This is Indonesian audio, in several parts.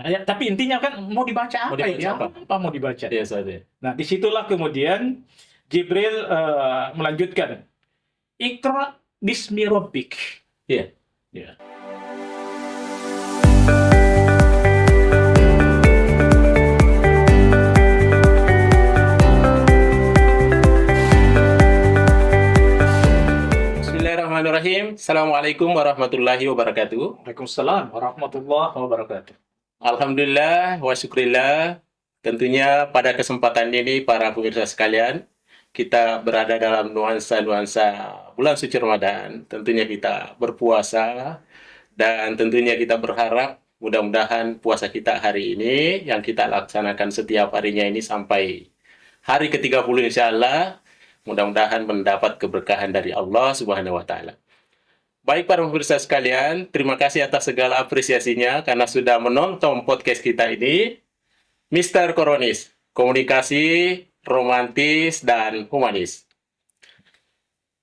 Ya, tapi intinya kan mau dibaca Mau apa dibaca ini? apa? Apa mau dibaca? Iya, Ustaz. Ya. Nah, disitulah kemudian Jibril melanjutkan, Iqra bismi rabbik. Iya. Ya. Bismillahirrahmanirrahim. Assalamualaikum warahmatullahi wabarakatuh. Waalaikumsalam warahmatullahi wabarakatuh. Alhamdulillah wa syukrillah. Tentunya pada kesempatan ini para pemirsa sekalian, kita berada dalam nuansa-nuansa bulan suci Ramadan. Tentunya kita berpuasa dan tentunya kita berharap mudah-mudahan puasa kita hari ini yang kita laksanakan setiap harinya ini sampai hari ke-30 insya Allah, mudah-mudahan mendapat keberkahan dari Allah Subhanahu wa taala. Baik para pemirsa sekalian, terima kasih atas segala apresiasinya karena sudah menonton podcast kita ini. Mister Koronis, komunikasi romantis dan humanis.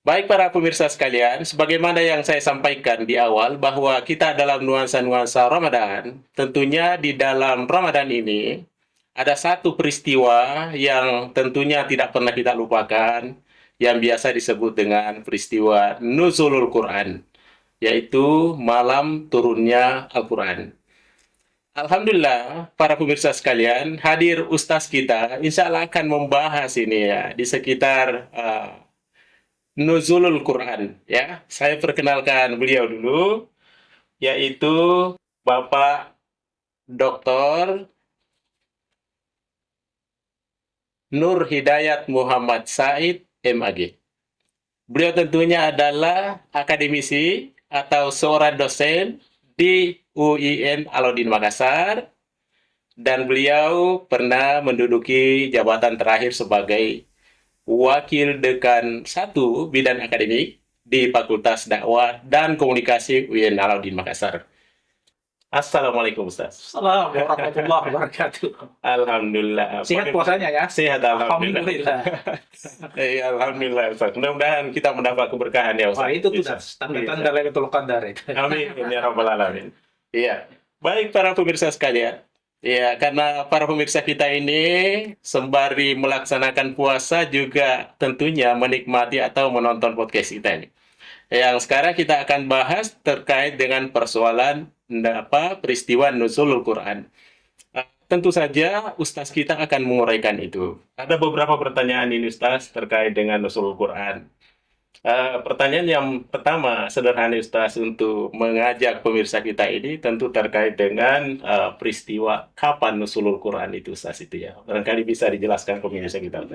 Baik para pemirsa sekalian, sebagaimana yang saya sampaikan di awal bahwa kita dalam nuansa-nuansa Ramadan, tentunya di dalam Ramadan ini ada satu peristiwa yang tentunya tidak pernah kita lupakan, yang biasa disebut dengan peristiwa Nuzulul Quran, yaitu malam turunnya Al-Quran. Alhamdulillah, para pemirsa sekalian, hadir Ustaz kita, insya Allah akan membahas ini ya, di sekitar Nuzulul Quran. Ya, saya perkenalkan beliau dulu, yaitu Bapak Dr. Nur Hidayat Muhammad Said, MAG. Beliau tentunya adalah akademisi atau seorang dosen di UIN Alauddin Makassar, dan beliau pernah menduduki jabatan terakhir sebagai Wakil Dekan 1 Bidang Akademik di Fakultas Dakwah dan Komunikasi UIN Alauddin Makassar. Assalamualaikum Ustaz. Assalamualaikum warahmatullahi wabarakatuh. Alhamdulillah. Sehat puasanya ya? Sehat alhamdulillah. Alhamdulillah. Alhamdulillah Ustaz. Mudah-mudahan kita mendapat keberkahan ya Ustaz. Wah, itu sudah tanda-tanda Lailatul Qadar itu. Amin ya rabbal alamin. Iya. Baik para pemirsa sekalian. Ya, karena para pemirsa kita ini sembari melaksanakan puasa juga tentunya menikmati atau menonton podcast kita ini. Yang sekarang kita akan bahas terkait dengan persoalan peristiwa Nuzulul Quran. Tentu saja Ustaz kita akan menguraikan itu. Ada beberapa pertanyaan ini Ustaz terkait dengan Nuzulul Quran. Pertanyaan yang pertama sederhana Ustaz untuk mengajak pemirsa kita ini tentu terkait dengan peristiwa kapan Nuzulul Quran itu Ustaz itu ya. Barangkali bisa dijelaskan pemirsa kita.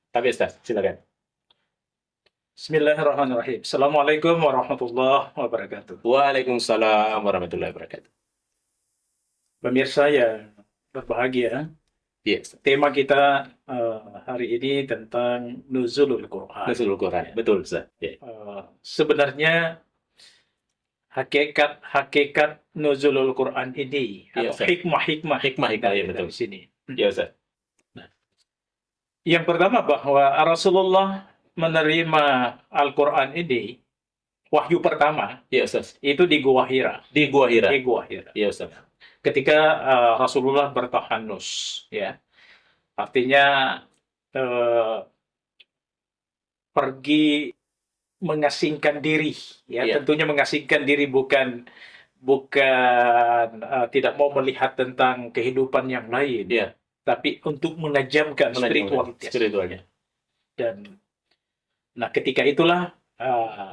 Tapi Ustaz, silakan. Bismillahirrahmanirrahim. Assalamualaikum warahmatullahi wabarakatuh. Waalaikumsalam warahmatullahi wabarakatuh. Pemirsa yang berbahagia, Yes. tema kita hari ini tentang Nuzulul Quran. Nuzulul Quran, betul Ustaz. Yeah. Sebenarnya hakikat Nuzulul Quran ini Iya, atau Ustaz. hikmah-hikmah Hikmah-hikmah, ya, betul. di sini. Ya Ustaz. Yang pertama bahwa Rasulullah menerima Al-Quran ini, wahyu pertama Ya Ustaz. itu di Gua Hira. Di Gua Hira. Di Gua Hira. Ya Ustaz. Ketika Rasulullah bertahanus, ya, artinya pergi mengasingkan diri, ya, Iya. tentunya mengasingkan diri bukan tidak mau melihat tentang kehidupan yang lain, Iya. tapi untuk menajamkan spiritualitas. Spiritualnya. Dan nah ketika itulah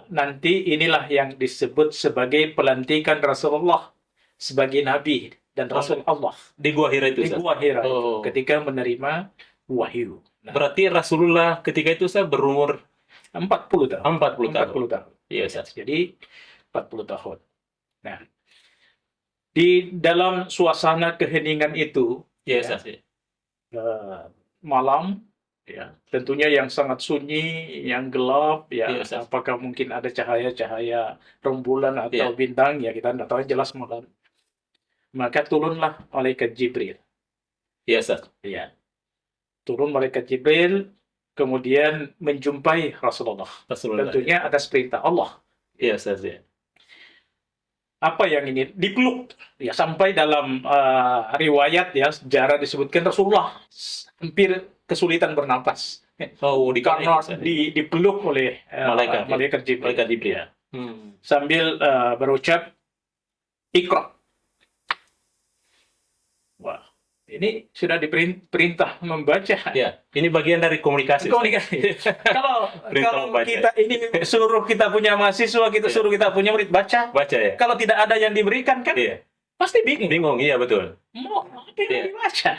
nanti inilah yang disebut sebagai pelantikan Rasulullah sebagai nabi dan rasul Allah Di Gua Hira itu di Ustaz. Gua Hira Oh. ketika menerima wahyu. Nah, Berarti Rasulullah ketika itu Ustaz berumur 40 tahun. 40 tahun. 40 tahun. Iya Ustaz. Jadi 40 tahun. Nah, di dalam suasana keheningan itu, Iya ya, Ustaz. malam, ya, tentunya yang sangat sunyi, yang gelap, ya, Iya, Ustaz. apakah mungkin ada cahaya-cahaya rembulan atau Iya. bintang, ya kita tidak tahu, jelas malam. Maka turunlah malaikat Jibril. Iya Ustaz. Ya. Turun malaikat Jibril, kemudian menjumpai Rasulullah. Rasulullah. Tentunya atas perintah Allah. Iya Ustaz ya. apa yang ini dipeluk ya, sampai dalam riwayat ya sejarah disebutkan Rasulullah hampir kesulitan bernapas Oh, karena di dipeluk oleh malaikat, ya? malaikat Jibril. Malaikat Jibril. Ya. Sambil berucap Iqra. Wah, ini sudah diperintah membaca. Ya, ini bagian dari komunikasi. Komunikasi. kalau Perintah kalau membaca. kita ini suruh kita punya mahasiswa, kita Iya. suruh kita punya murid baca. Baca ya. Kalau tidak ada yang diberikan kan Iya. pasti bingung. Bingung, iya betul. Mau apa yang Iya. dibaca?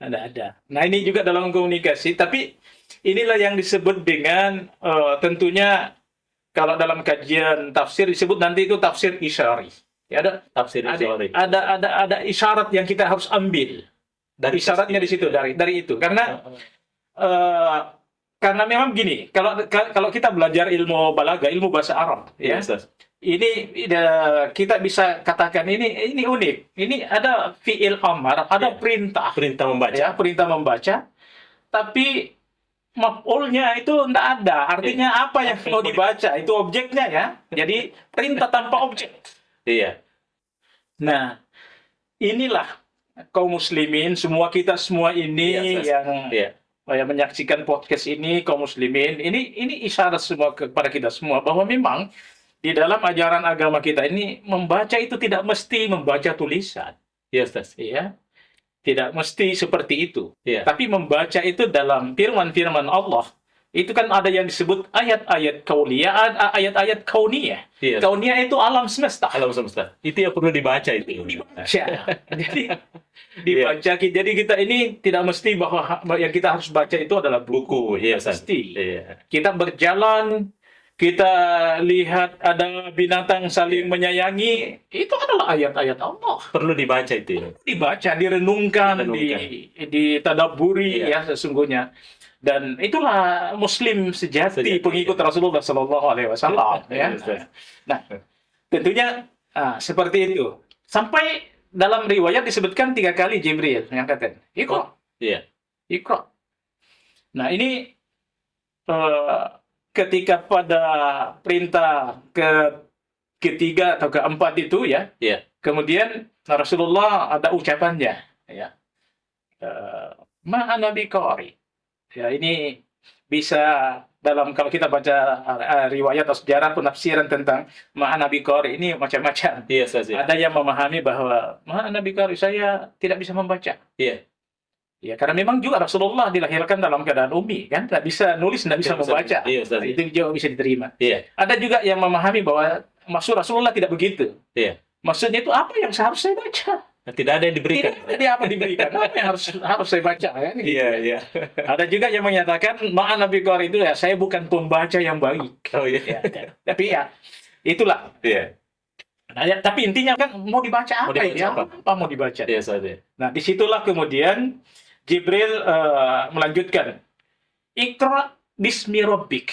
Ada. Nah ini juga dalam komunikasi. Tapi inilah yang disebut dengan tentunya kalau dalam kajian tafsir disebut nanti itu tafsir isyari. Ya, Tafsir Isyari. ada isyarat yang kita harus ambil. Dari Isyaratnya di situ dari itu. Karena memang gini, kalau kita belajar ilmu balaghah, ilmu bahasa Arab, Iya, ya, Ustaz. ini kita bisa katakan ini unik. Ini ada fiil amar, ada Iya. perintah, Perintah membaca. ya, perintah membaca, tapi maf'ulnya itu tidak ada. Artinya apa yang mau dibaca itu objeknya ya. Jadi perintah tanpa objek. Iya. Nah, inilah kaum muslimin, kita semua ini Iya, Ustaz. yang Iya. menyaksikan podcast ini, kaum muslimin, ini isyarat semua kepada kita semua bahwa memang di dalam ajaran agama kita ini membaca itu tidak mesti membaca tulisan, Iya, Ustaz. ya. Tidak mesti seperti itu. Iya. Tapi membaca itu dalam firman-firman Allah, itu kan ada yang disebut ayat-ayat kauniyah, ayat-ayat kauniyah. Iya. Kauniyah itu alam semesta. Alam semesta. Itu yang perlu dibaca itu. Dibaca. Jadi dibaca. Jadi kita ini tidak mesti bahwa yang kita harus baca itu adalah buku. Buku, iya, Ustaz. Mesti. Iya. Kita berjalan, kita lihat ada binatang saling menyayangi, itu adalah ayat-ayat Allah. Perlu dibaca itu. Ya. Dibaca, direnungkan, Direnungkan. ditadaburi Iya. ya sesungguhnya. Dan itulah Muslim sejati, pengikut Rasulullah Sallallahu Alaihi Wasallam. Ya. Iya. Nah, tentunya seperti itu. Sampai dalam riwayat disebutkan 3 kali Jibril yang kata, Iqra, Iya. Iqra. Nah ini ketika pada perintah ketiga atau keempat itu ya, Iya. kemudian Rasulullah ada ucapannya, ya, ma'ana biqari. Ya ini bisa dalam kalau kita baca riwayat atau sejarah penafsiran tentang ma'ana biqari ini macam-macam. Iya, Ustaz. Ya. Ada yang memahami bahwa ma'ana biqari, saya tidak bisa membaca. Iya. Ya, karena memang juga Rasulullah dilahirkan dalam keadaan ummi, kan? Tidak bisa nulis, tidak bisa membaca. Iya, Ustaz. Nah, itu juga bisa diterima. Iya. Ada juga yang memahami bahwa maksud Rasulullah tidak begitu. Iya. Maksudnya itu apa yang seharusnya saya baca? Tidak ada yang diberikan. Tidak ada apa diberikan. Apa yang harus saya baca? Kan? Iya, iya. Ada juga yang menyatakan ma'ana biqari itu ya saya bukan pembaca yang baik. Oh, iya. Ya, tapi ya itulah. Iya. Nah, ya, tapi intinya kan mau dibaca apa Mau dibaca ya? apa? Apa mau dibaca? Iya, Ustaz. Ya. Nah, disitulah kemudian Jibril melanjutkan, Iqra bismi rabbik.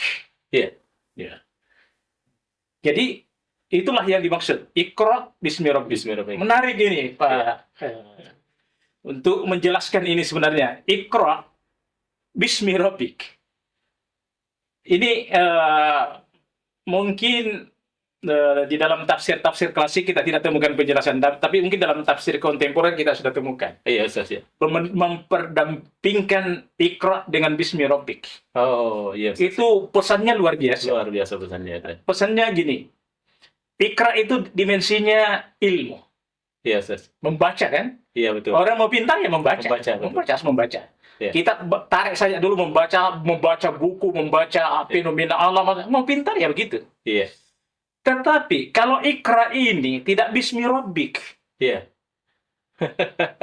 Iya. Ya. Jadi itulah yang dimaksud, Iqra bismi rabbik. Bismillahirrahmanirrahim. Menarik ini, Pak. Untuk menjelaskan ini sebenarnya, Iqra bismi rabbik. Ini mungkin di dalam tafsir-tafsir klasik kita tidak temukan penjelasan, tapi mungkin dalam tafsir kontemporer kita sudah temukan. Iya, Ustaz. Ya. Memperdampingkan Iqra dengan bismi rabbik. Oh, iya. Ustaz. Itu pesannya luar biasa. Luar biasa pesannya. Ya. Pesannya gini, Iqra itu dimensinya ilmu. Iya, Ustaz. Membaca kan? Iya, betul. Orang mau pintar ya membaca. Membaca, betul. Harus membaca. Iya. Kita tarik saja dulu membaca buku, membaca fenomena alam. Mau pintar ya begitu. Iya. Tetapi kalau Iqra ini tidak bismi rabbik, Iya.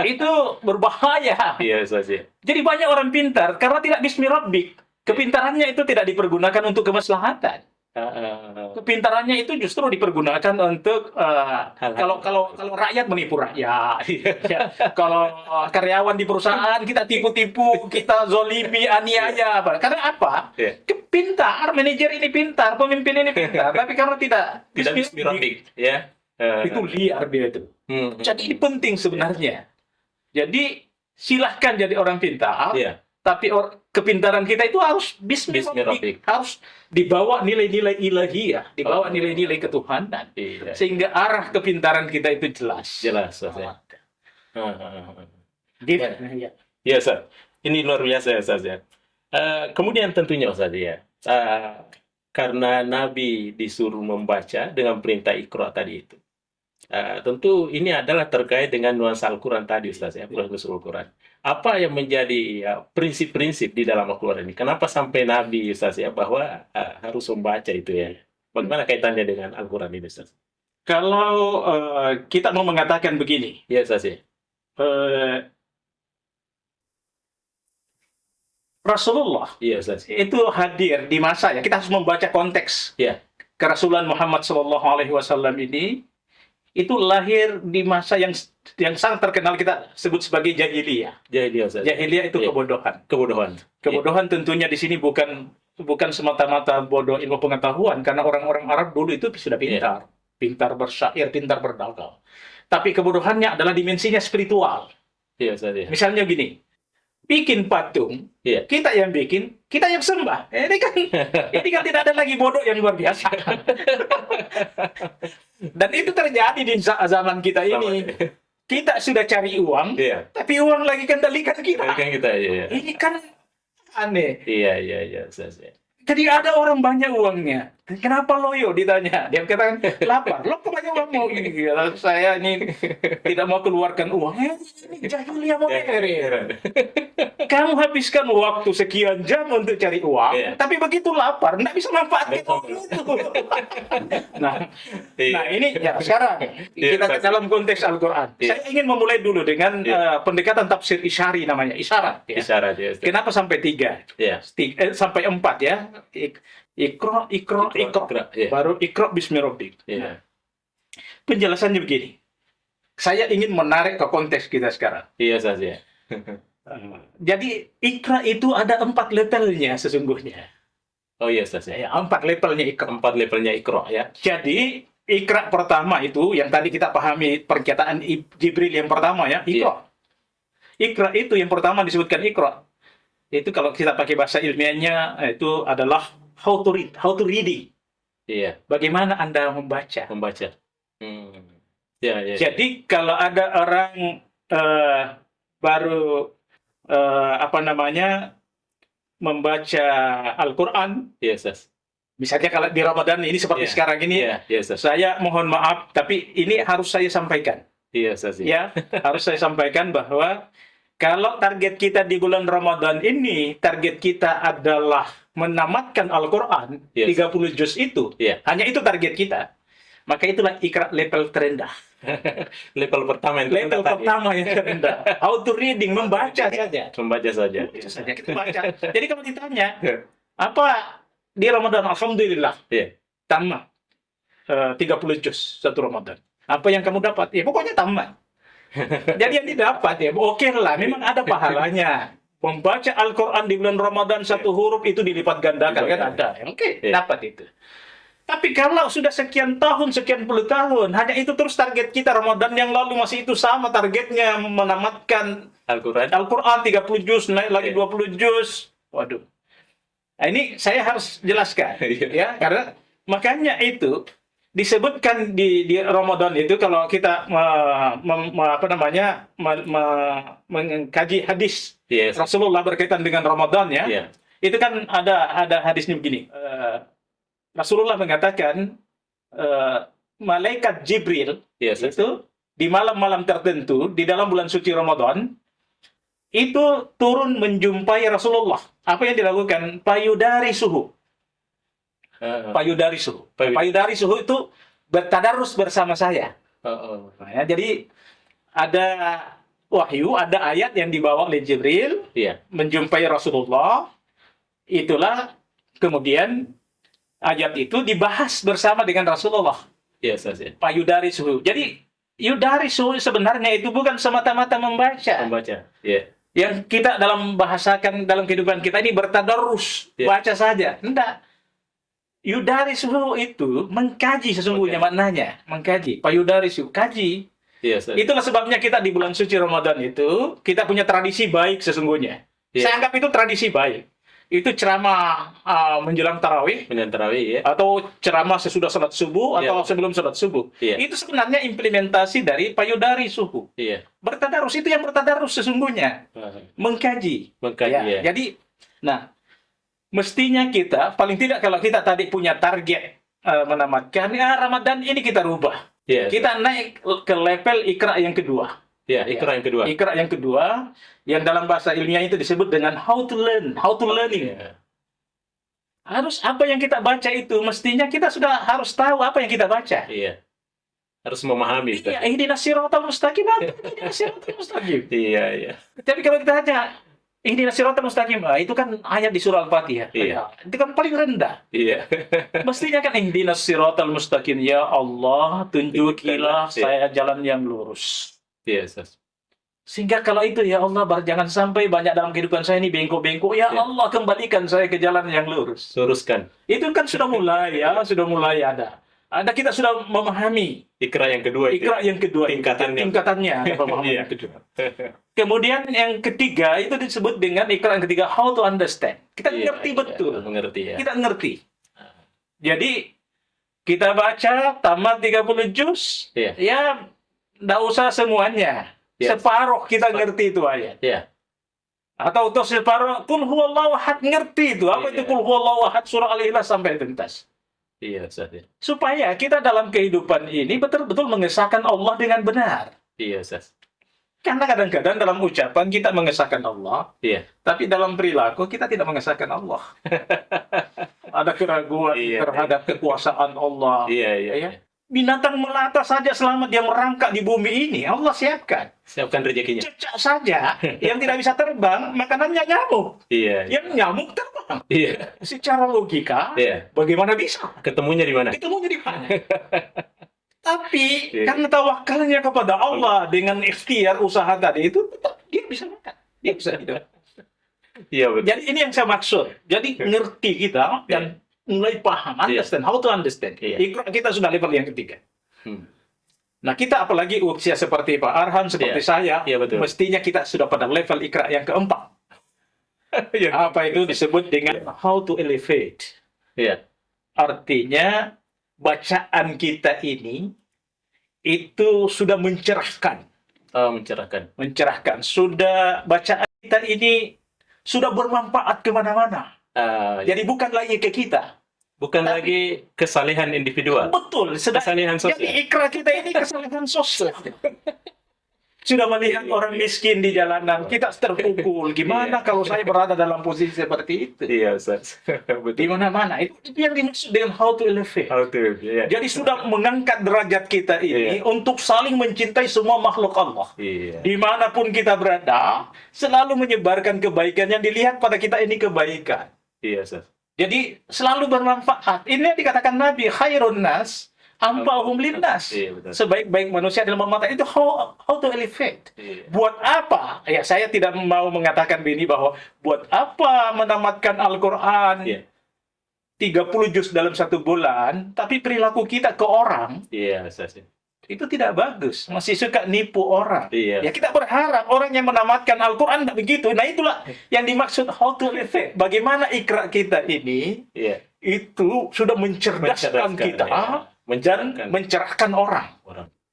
itu berbahaya. Iya, Ustaz. Ya. Jadi banyak orang pintar karena tidak bismi rabbik. Kepintarannya itu tidak dipergunakan untuk kemaslahatan. Kepintarannya itu justru dipergunakan untuk kalau rakyat menipu rakyat. Ya, kalau karyawan di perusahaan kita tipu-tipu, kita zolimi, aniaya. Karena apa? Iya. Pintar, manajer ini pintar, pemimpin ini pintar, tapi karena tidak Bismillahirrahmanirrahim. Ya. itu liar dia itu. Jadi ini penting sebenarnya. Jadi silahkan jadi orang pintar, Iya. tapi kepintaran kita itu harus Bismillahirrahmanirrahim. harus dibawa nilai-nilai ilahiyah, dibawa nilai-nilai ketuhanan, Iya. sehingga arah kepintaran kita itu jelas. Jelas, Ustaz, ya. Gitu. Ya. Ya, Ustaz. Ini luar biasa, Ustaz, ya. Kemudian tentunya, Ustaz, ya. Karena Nabi disuruh membaca dengan perintah Iqra tadi itu. Tentu ini adalah terkait dengan nuansa Al-Quran tadi, Ustaz, ya, nuansa Al-Quran. Apa yang menjadi prinsip-prinsip di dalam Al-Quran ini? Kenapa sampai Nabi, Ustaz, ya, bahwa harus membaca itu ya? Bagaimana kaitannya dengan Al-Quran ini, Ustaz? Kalau kita mau mengatakan begini, Ya, Ustaz, ya. Rasulullah Iya, Ustaz. itu hadir di masa ya, kita harus membaca konteks. Ya. Kerasulan Muhammad Shallallahu Alaihi Wasallam ini itu lahir di masa yang sangat terkenal kita sebut sebagai jahiliyah. Jahiliyah, Ustaz. Jahiliyah itu Iya. kebodohan. Kebodohan. Kebodohan tentunya di sini bukan semata-mata bodoh ilmu pengetahuan, karena orang-orang Arab dulu itu sudah pintar, pintar bersyair, pintar berdagang. Tapi kebodohannya adalah dimensinya spiritual. Iya, Ustaz, ya. Misalnya gini, bikin patung, Iya. kita yang bikin, kita yang sembah. Ini kan tidak ada lagi bodoh yang luar biasa. Dan itu terjadi di zaman kita ini. Kita sudah cari uang, Iya. tapi uang lagi kendalikan kita. Kan kita, iya. Ini kan aneh. Iya, Ustaz, ya. Jadi ada orang banyak uangnya. Kenapa loyo ditanya? Dia katakan lapar. Lo kebanyakan uangmu? Iya, saya ini tidak mau keluarkan uang. Ini jahiliyah modern. Kamu habiskan waktu sekian jam untuk cari uang, Iya. tapi begitu lapar, nggak bisa manfaatkan Betul. uang itu. Nah, Iya. nah ini ya sekarang Iya, kita Ustaz. dalam konteks Al-Quran. Iya. Saya ingin memulai dulu dengan Iya. pendekatan tafsir isyari namanya, isyarat. Ya. Isyarat, ya, Ustaz. Kenapa sampai 3? Iya. Sampai 4 ya. Ikra. Iya. Baru ikra bismi rabbik. Iya. Penjelasannya begini. Saya ingin menarik ke konteks kita sekarang. Iya, Ustaz, ya. Jadi ikra itu ada 4 levelnya sesungguhnya. Oh, iya, Ustaz, ya. Ya, 4 levelnya ikra. 4 levelnya Iqra, ya. Jadi ikra pertama itu yang tadi kita pahami pernyataan Jibril yang pertama ya, ikra. Ikra itu yang pertama disebutkan ikra. Itu kalau kita pakai bahasa ilmiahnya itu adalah how to reading. Iya. Bagaimana Anda membaca. Membaca. Ya. Jadi kalau ada orang baru membaca Al-Quran, Iya, Ustaz. misalnya kalau di Ramadan ini seperti Iya. sekarang ini, Iya, Ustaz. saya mohon maaf, tapi ini harus saya sampaikan. Iya, Ustaz. Ya, harus saya sampaikan bahwa kalau target kita di bulan Ramadan ini, target kita adalah menamatkan Al-Quran, Yes. 30 juz itu, Iya. hanya itu target kita. Maka itulah ikra level terendah. Level pertama yang Level tadi. pertama yang terendah. How to reading, membaca saja. Membaca saja. Membaca saja, kita baca. Jadi kalau ditanya, apa di Ramadan, Alhamdulillah, Iya. tamat 30 juz satu Ramadan. Apa yang kamu dapat? Ya pokoknya tamat. Jadi yang didapat ya, oke lah, memang ada pahalanya. Membaca Al-Quran di bulan Ramadan satu huruf itu dilipat gandakan, kan ada. Oke, Iya. dapat itu. Tapi kalau sudah sekian tahun, sekian puluh tahun, hanya itu terus target kita, Ramadan yang lalu masih itu sama targetnya, menamatkan Al-Quran. Al-Quran 30 juz, naik lagi Iya. 20 juz. Waduh. Nah, ini saya harus jelaskan. Iya. Ya, karena makanya itu disebutkan di Ramadan itu kalau kita mengkaji hadis Yes. Rasulullah berkaitan dengan Ramadan ya. Iya. Itu kan ada hadisnya begini. Rasulullah mengatakan malaikat Jibril Yes. itu di malam-malam tertentu di dalam bulan suci Ramadan itu turun menjumpai Rasulullah. Apa yang dilakukan? Payudari suhu. Payudari suhu. Payudari suhu itu bertadarus bersama saya. Nah, ya, jadi ada wahyu, ada ayat yang dibawa oleh Jibril Iya. menjumpai Rasulullah. Itulah kemudian ayat itu dibahas bersama dengan Rasulullah. Yes, ya. Payudari suhu. Jadi yudari suhu sebenarnya itu bukan semata-mata membaca. Membaca. Iya. Yang kita dalam bahasakan dalam kehidupan kita ini bertadarus, Ya. baca saja. Enggak. Yudari suhu itu mengkaji sesungguhnya maknanya. Mengkaji. Payudari suhu. Kaji. Yes. Itulah sebabnya kita di bulan suci Ramadan itu, kita punya tradisi baik sesungguhnya. Iya. Saya anggap itu tradisi baik. Itu ceramah menjelang tarawih Menjelang tarawih ya. atau ceramah sesudah sholat subuh Iya. atau sebelum sholat subuh. Iya. Itu sebenarnya implementasi dari payudari subuh. Iya. Bertadarus itu yang bertadarus sesungguhnya, mengkaji. Mengkaji Ya, ya. jadi, nah, mestinya kita paling tidak kalau kita tadi punya target menamatkan, ya Ramadan ini kita rubah. Iya. Kita naik ke level ikra yang kedua. Ya, ikra yang kedua. Ikra yang kedua, yang dalam bahasa ilmiah itu disebut dengan how to learn, how to learning. Iya. Harus apa yang kita baca itu, mestinya kita sudah harus tahu apa yang kita baca. Iya. Harus memahami. Iya, ihdinas siratal mustaqim, apa ihdinas siratal mustaqim? Iya, iya. Tapi kalau kita baca ihdinas siratal mustaqim, itu kan ayat di surah Al-Fatihah. Iya. Itu kan paling rendah. Iya. Mestinya kan ihdinas siratal mustaqim, ya Allah, tunjukilah Iya. saya jalan yang lurus. Iya, Ustaz. Sehingga kalau itu, ya Allah, jangan sampai banyak dalam kehidupan saya ini bengkok-bengkok. Ya Iya. Allah, kembalikan saya ke jalan yang lurus. Luruskan. Itu kan sudah mulai ya, sudah mulai ada. Kita sudah memahami Ikra yang kedua itu. ikra yang kedua, Tingkatannya. tingkatannya ada pemahaman Iya. yang kedua. Kemudian yang ketiga itu disebut dengan ikra yang ketiga, how to understand. Kita Iya, ngerti iya. betul. Mengerti ya. Kita ngerti. Jadi kita baca tamat 30 juz, Iya. ya nggak usah semuanya. Iya. Separuh kita ngerti itu ayat. Iya. Atau separuh kul huwallahu ahad, ngerti itu. Apa itu Iya. kul huwallahu ahad surah Al-Ikhlas sampai tuntas. Iya, Ustaz. Ya. Supaya kita dalam kehidupan ini betul-betul mengesahkan Allah dengan benar. Iya, Ustaz. Karena kadang-kadang dalam ucapan kita mengesahkan Allah, Iya. tapi dalam perilaku kita tidak mengesahkan Allah. Ada keraguan Iya. terhadap kekuasaan Allah. Iya, iya. Ya. Binatang melata saja selama dia merangkak di bumi ini, Allah siapkan. Siapkan rezekinya. Cecak saja yang tidak bisa terbang, makanannya nyamuk. Iya. Yang nyamuk terbang. Iya. Secara logika, Iya. bagaimana bisa? Ketemunya di mana? Ketemunya di mana? Tapi Iya. karena tawakalnya kepada Allah dengan ikhtiar usaha tadi itu, tetap dia bisa makan. Dia bisa hidup. Iya, betul. Jadi ini yang saya maksud. Jadi ngerti kita dan mulai paham, understand, how to understand. Iya. Ikra kita sudah level yang ketiga. Hmm. Nah, kita apalagi usia seperti Pak Arhan, seperti saya, Iya, betul. mestinya kita sudah pada level ikra yang keempat. Iya. Apa itu disebut dengan how to elevate. Iya. Artinya bacaan kita ini itu sudah mencerahkan. Oh, mencerahkan. Mencerahkan. Sudah bacaan kita ini sudah bermanfaat kemana-mana. Jadi bukan lagi ke kita. Bukan lagi kesalehan individual. Betul. Kesalehan Jadi sosial. ikra kita ini kesalahan sosial. Sudah melihat orang miskin di jalanan, kita terpukul. Gimana kalau saya berada dalam posisi seperti itu? Iya, Ustaz. Di Betul. mana-mana. Itu yang dimaksud dengan how to elevate. How to, iya. Jadi sudah mengangkat derajat kita ini untuk saling mencintai semua makhluk Allah. Iya. Dimanapun kita berada, selalu menyebarkan kebaikan yang dilihat pada kita ini kebaikan. Iya, Ustaz. Jadi selalu bermanfaat. Ini yang dikatakan Nabi, khairun nas, ampahum linnas. Iya, betul. Sebaik-baik manusia dalam mata itu how to elevate. Iya. Buat apa? Ya saya tidak mau mengatakan ini bahwa buat apa menamatkan Al-Quran Iya. 30 juz dalam 1 bulan, tapi perilaku kita ke orang Iya, Ustaz. itu tidak bagus, masih suka nipu orang. Iya. Ya kita berharap orang yang menamatkan Al-Quran tidak begitu. Nah itulah yang dimaksud how to elevate. Bagaimana ikra kita ini Iya. itu sudah mencerdaskan kita ya. dan mencerahkan orang.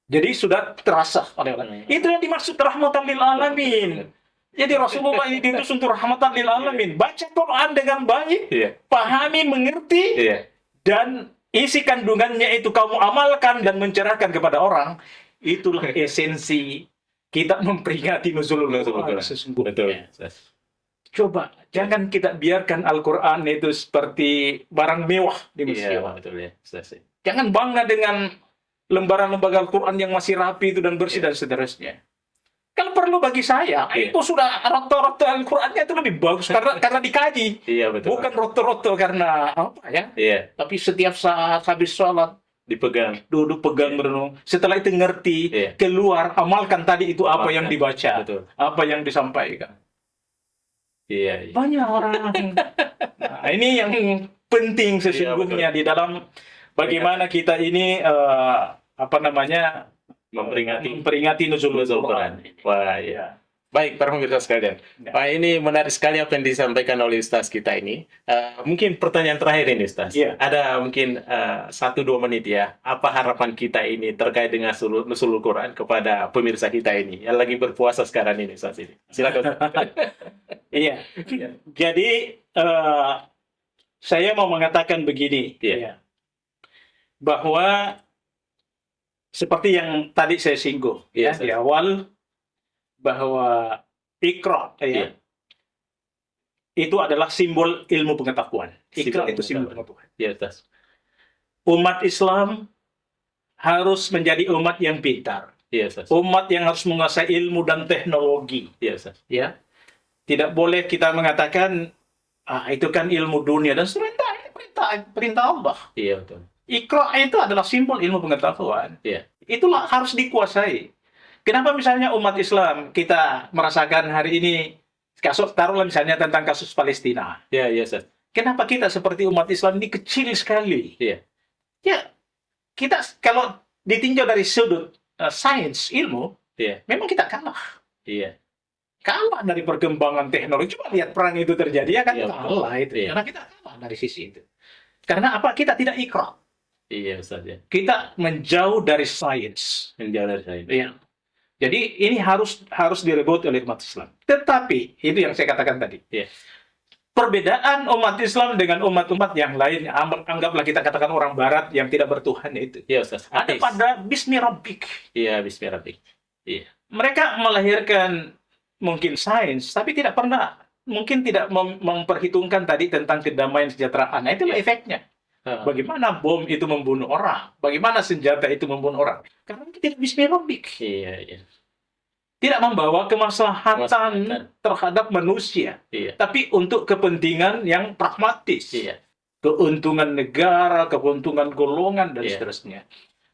Jadi sudah terasa oleh orang. Itu yang dimaksud rahmatan lil alamin. Jadi Rasulullah ini diutus untuk rahmatan lil alamin. Baca Quran dengan baik, Iya. pahami, mengerti, Iya. dan isi kandungannya itu kamu amalkan dan mencerahkan kepada orang. Itulah esensi kita memperingati nuzulul Quran sesungguhnya. Betul. Ustaz. Coba jangan kita biarkan Al-Quran itu seperti barang mewah di Iya, museum. betul ya. Ustaz. Jangan bangga dengan lembaran-lembaga Al-Quran yang masih rapi itu dan bersih dan seterusnya. Kalau perlu bagi saya, Iya. itu sudah roto-roto Al-Qurannya itu lebih bagus karena dikaji. Iya, betul. Bukan roto-roto karena apa ya. Iya, Tapi setiap saat habis sholat, dipegang. duduk pegang merenung. Setelah itu ngerti, Iya. keluar, amalkan tadi itu apa yang Amalkan. dibaca, Betul. apa yang disampaikan. Iya, iya. Banyak orang. Nah, ini yang penting sesungguhnya di dalam bagaimana kita ini Memperingati memperingati nuzulul Nuzul Quran. Quran. Wah, iya. Baik, para pemirsa sekalian. Ya. Pak, ini menarik sekali apa yang disampaikan oleh Ustaz kita ini. Mungkin pertanyaan terakhir ini, Ustaz. Iya. Ada mungkin 1-2 menit ya. Apa harapan kita ini terkait dengan Nusul Quran kepada pemirsa kita ini yang lagi berpuasa sekarang ini, Ustaz ini. Silakan. Ustaz. Iya. Jadi saya mau mengatakan begini, Iya. ya, bahwa seperti yang tadi saya singgung Iya, ya, di awal, bahwa Iqra Iya. itu adalah simbol ilmu pengetahuan. Iqra Simbol itu simbol pengetahuan. pengetahuan. Ya, Ustaz. Umat Islam harus menjadi umat yang pintar, Iya, Ustaz. umat yang harus menguasai ilmu dan teknologi. Iya, Ustaz. Ya, tidak boleh kita mengatakan itu kan ilmu dunia dan sebenarnya perintah Allah. Iya, betul. Iqra itu adalah simbol ilmu pengetahuan. Iya. Itulah harus dikuasai. Kenapa misalnya umat Islam kita merasakan hari ini kasus, taruhlah misalnya tentang kasus Palestina. Iya, iya, Ustaz. Kenapa kita seperti umat Islam ini kecil sekali? Iya. Ya, kita kalau ditinjau dari sudut sains, ilmu, Iya. memang kita kalah. Iya. Kalah dari perkembangan teknologi. Coba lihat perang itu terjadi, ya kan Iya, kalah itu. iya. Karena kita kalah dari sisi itu. Karena apa? Kita tidak Iqra. Iya, Ustaz ya. Kita menjauh dari sains. Menjauh dari saya. Iya. Jadi ini harus direbut oleh umat Islam. Tetapi itu yang saya katakan tadi. Iya. Perbedaan umat Islam dengan umat-umat yang lain, anggaplah kita katakan orang Barat yang tidak bertuhan itu. Iya, Ustaz. Ada Ateis. pada Bismi Rabbik. Iya, Bismillahirrahmanirrahim. Iya. Mereka melahirkan mungkin sains, tapi tidak pernah, mungkin tidak memperhitungkan tadi tentang kedamaian kesejahteraan. Nah, itulah Iya. efeknya. Bagaimana bom itu membunuh orang? Bagaimana senjata itu membunuh orang? Karena kita tidak Bismi Rabbik. Iya, iya. Tidak membawa kemaslahatan Kemaslahatan. terhadap manusia, Iya. tapi untuk kepentingan yang pragmatis. Iya. Keuntungan negara, keuntungan golongan, dan Iya. seterusnya.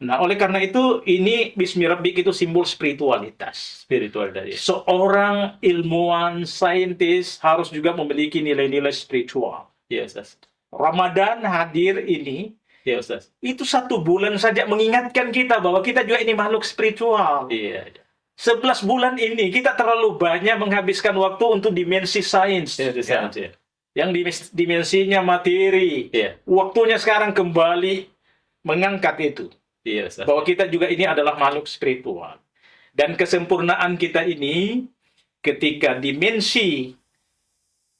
Nah, oleh karena itu, ini Bismi Rabbik itu simbol spiritualitas. Spiritual dari. Seorang ilmuwan, saintis harus juga memiliki nilai-nilai spiritual. Iya, Ustaz. Ramadan hadir ini, Iya, Ustaz. itu 1 bulan saja mengingatkan kita bahwa kita juga ini makhluk spiritual. Iya. 11 bulan ini kita terlalu banyak menghabiskan waktu untuk dimensi sains. Iya, Ya. Ustaz. Iya. Yang dimensinya materi. Iya. Waktunya sekarang kembali mengangkat itu. Iya, Ustaz. Bahwa kita juga ini adalah makhluk spiritual. Dan kesempurnaan kita ini ketika dimensi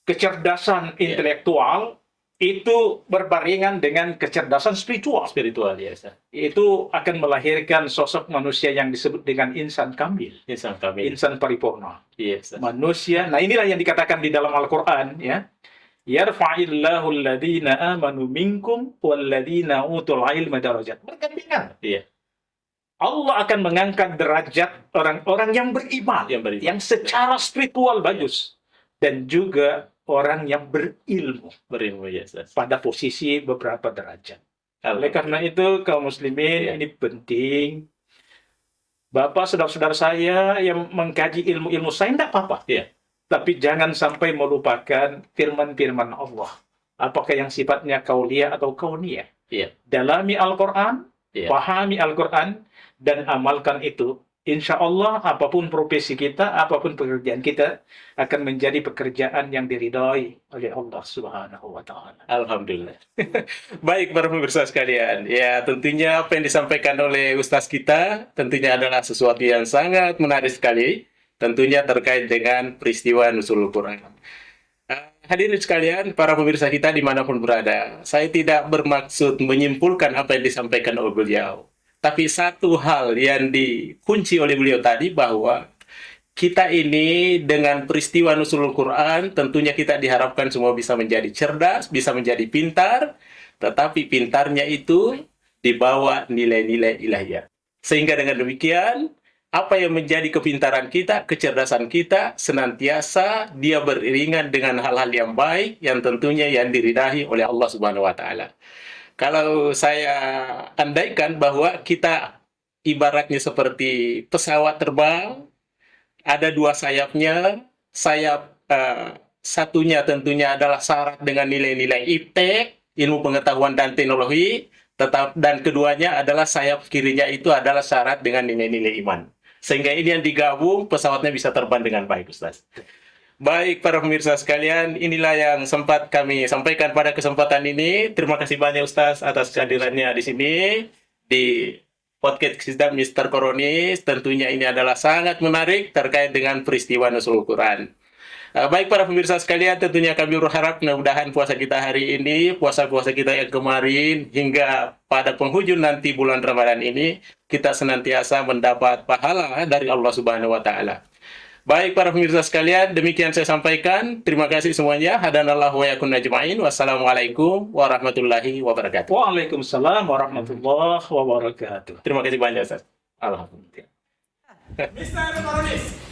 kecerdasan Iya. intelektual itu berbarengan dengan kecerdasan spiritual. Spiritual, ya, Ustaz. Itu akan melahirkan sosok manusia yang disebut dengan insan kamil, Insan kami. insan paripurna. Iya, Ustaz. Manusia, nah inilah yang dikatakan di dalam Al-Quran, ya. Yarfa'illahu alladhina amanu minkum walladhina utul ilma darajat. Bergandengan. Iya. Allah akan mengangkat derajat orang-orang yang beriman, Yang beriman. yang secara spiritual bagus, dan juga orang yang berilmu Berilmu, ya, Ustaz. pada posisi beberapa derajat. Oleh Alhamdulillah. karena itu, kaum muslimin, Iya. ini penting. Bapak, saudara-saudara saya yang mengkaji ilmu-ilmu sains, tidak apa-apa. Iya. Tapi jangan sampai melupakan firman-firman Allah. Apakah yang sifatnya kauliyah atau kauniyah. Iya. Dalami Al-Quran, Iya. pahami Al-Quran, dan amalkan itu. Insya Allah, apapun profesi kita, apapun pekerjaan kita, akan menjadi pekerjaan yang diridhai oleh Allah Subhanahu wa Ta'ala. Alhamdulillah. Baik, para pemirsa sekalian. Ya, tentunya apa yang disampaikan oleh Ustaz kita tentunya adalah sesuatu yang sangat menarik sekali. Tentunya terkait dengan peristiwa Nuzulul Quran. Hadirin sekalian, para pemirsa kita dimanapun berada, saya tidak bermaksud menyimpulkan apa yang disampaikan oleh beliau. Tapi satu hal yang dikunci oleh beliau tadi bahwa kita ini dengan peristiwa Nuzulul Quran, tentunya kita diharapkan semua bisa menjadi cerdas, bisa menjadi pintar, tetapi pintarnya itu dibawa nilai-nilai ilahiyah. Sehingga dengan demikian, apa yang menjadi kepintaran kita, kecerdasan kita, senantiasa dia beriringan dengan hal-hal yang baik, yang tentunya yang diridai oleh Allah Subhanahu wa Ta'ala. Kalau saya andaikan bahwa kita ibaratnya seperti pesawat terbang, ada 2 sayapnya, sayap satunya tentunya adalah syarat dengan nilai-nilai iptek, ilmu pengetahuan dan teknologi, dan keduanya adalah sayap kirinya itu adalah syarat dengan nilai-nilai iman. Sehingga ini yang digabung, pesawatnya bisa terbang dengan baik, Ustaz. Baik, para pemirsa sekalian, inilah yang sempat kami sampaikan pada kesempatan ini. Terima kasih banyak, Ustaz, atas kehadirannya di sini, di podcast kita Mr. Koronis. Tentunya ini adalah sangat menarik terkait dengan peristiwa Nuzulul Quran. Baik para pemirsa sekalian, tentunya kami berharap mudah-mudahan puasa kita hari ini, puasa-puasa kita yang kemarin, hingga pada penghujung nanti bulan Ramadan ini, kita senantiasa mendapat pahala dari Allah Subhanahu wa Ta'ala. Baik para pemirsa sekalian, demikian saya sampaikan. Terima kasih semuanya. Hadanallahu wa yakum najma'in. Wassalamualaikum warahmatullahi wabarakatuh. Waalaikumsalam warahmatullahi wabarakatuh. Terima kasih banyak, Ustaz. Alhamdulillah. Mr. Koronis.